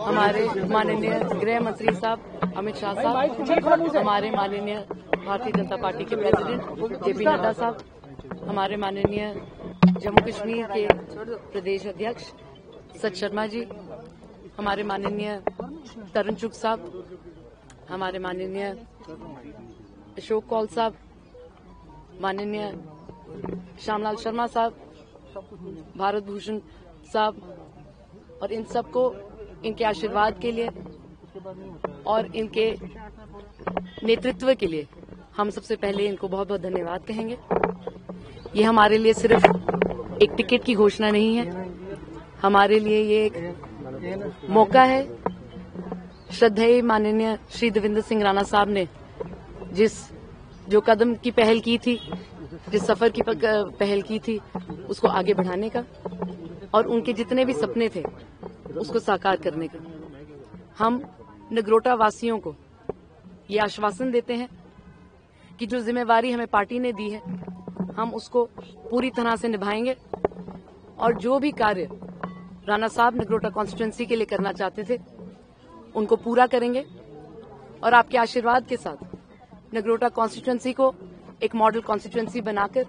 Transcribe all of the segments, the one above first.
हमारे माननीय गृह मंत्री साहब अमित शाह साहब, हमारे माननीय भारतीय जनता पार्टी के प्रेसिडेंट जेपी नड्डा साहब, हमारे माननीय जम्मू कश्मीर के प्रदेश अध्यक्ष सच शर्मा जी, हमारे माननीय तरुण चुग साहब, हमारे माननीय अशोक कौल साहब, माननीय श्यामलाल शर्मा साहब, भारत भूषण साहब, और इन सबको इनके आशीर्वाद के लिए और इनके नेतृत्व के लिए हम सबसे पहले इनको बहुत बहुत धन्यवाद कहेंगे। ये हमारे लिए सिर्फ एक टिकट की घोषणा नहीं है, हमारे लिए ये एक मौका है। श्रद्धेय माननीय श्री देवेंद्र सिंह राणा साहब ने जो कदम की पहल की थी, जिस सफर की पहल की थी, उसको आगे बढ़ाने का और उनके जितने भी सपने थे उसको साकार करने का। हम नगरोटा वासियों को ये आश्वासन देते हैं कि जो जिम्मेवारी हमें पार्टी ने दी है हम उसको पूरी तरह से निभाएंगे और जो भी कार्य राणा साहब नगरोटा कॉन्स्टिट्यूएंसी के लिए करना चाहते थे उनको पूरा करेंगे और आपके आशीर्वाद के साथ नगरोटा कॉन्स्टिट्यूएंसी को एक मॉडल कॉन्स्टिट्यूएंसी बनाकर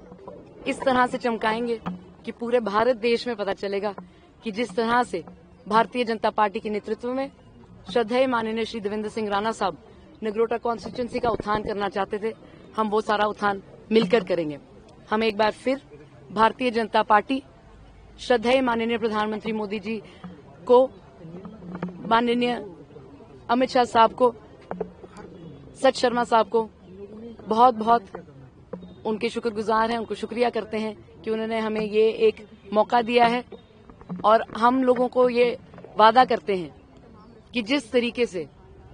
इस तरह से चमकाएंगे कि पूरे भारत देश में पता चलेगा कि जिस तरह से भारतीय जनता पार्टी के नेतृत्व में श्रद्धेय माननीय श्री देवेंद्र सिंह राणा साहब नगरोटा कॉन्स्टिट्यूएंसी का उत्थान करना चाहते थे, हम वो सारा उत्थान मिलकर करेंगे। हम एक बार फिर भारतीय जनता पार्टी श्रद्धेय माननीय प्रधानमंत्री मोदी जी को, माननीय अमित शाह साहब को, सच शर्मा साहब को बहुत बहुत उनके शुक्रगुजार हैं, उनको शुक्रिया करते हैं कि उन्होंने हमें ये एक मौका दिया है। और हम लोगों को ये वादा करते हैं कि जिस तरीके से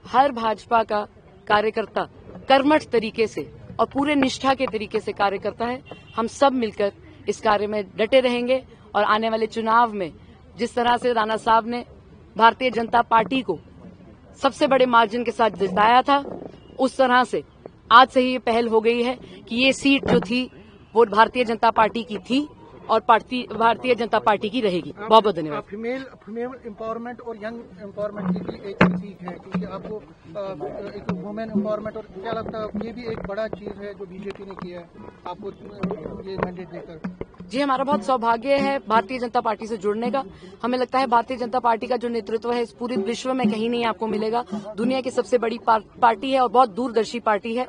हर भाजपा का कार्यकर्ता कर्मठ तरीके से और पूरे निष्ठा के तरीके से कार्य करता है, हम सब मिलकर इस कार्य में डटे रहेंगे और आने वाले चुनाव में जिस तरह से राणा साहब ने भारतीय जनता पार्टी को सबसे बड़े मार्जिन के साथ जिताया था, उस तरह से आज से ही ये पहल हो गई है कि ये सीट जो थी वो भारतीय जनता पार्टी की थी और भारतीय जनता पार्टी की रहेगी। बहुत बहुत धन्यवाद। फीमेल एम्पावरमेंट और यंग एम्पावरमेंट की भी एक प्रतीक है, क्योंकि आपको एक वुमेन एम्पावरमेंट, और क्या लगता है ये भी एक बड़ा चीज है जो बीजेपी ने किया है आपको ये मैंडेट देकर? जी, हमारा बहुत सौभाग्य है भारतीय जनता पार्टी से जुड़ने का। हमें लगता है भारतीय जनता पार्टी का जो नेतृत्व है इस पूरे विश्व में कहीं नहीं आपको मिलेगा। दुनिया की सबसे बड़ी पार्टी है और बहुत दूरदर्शी पार्टी है।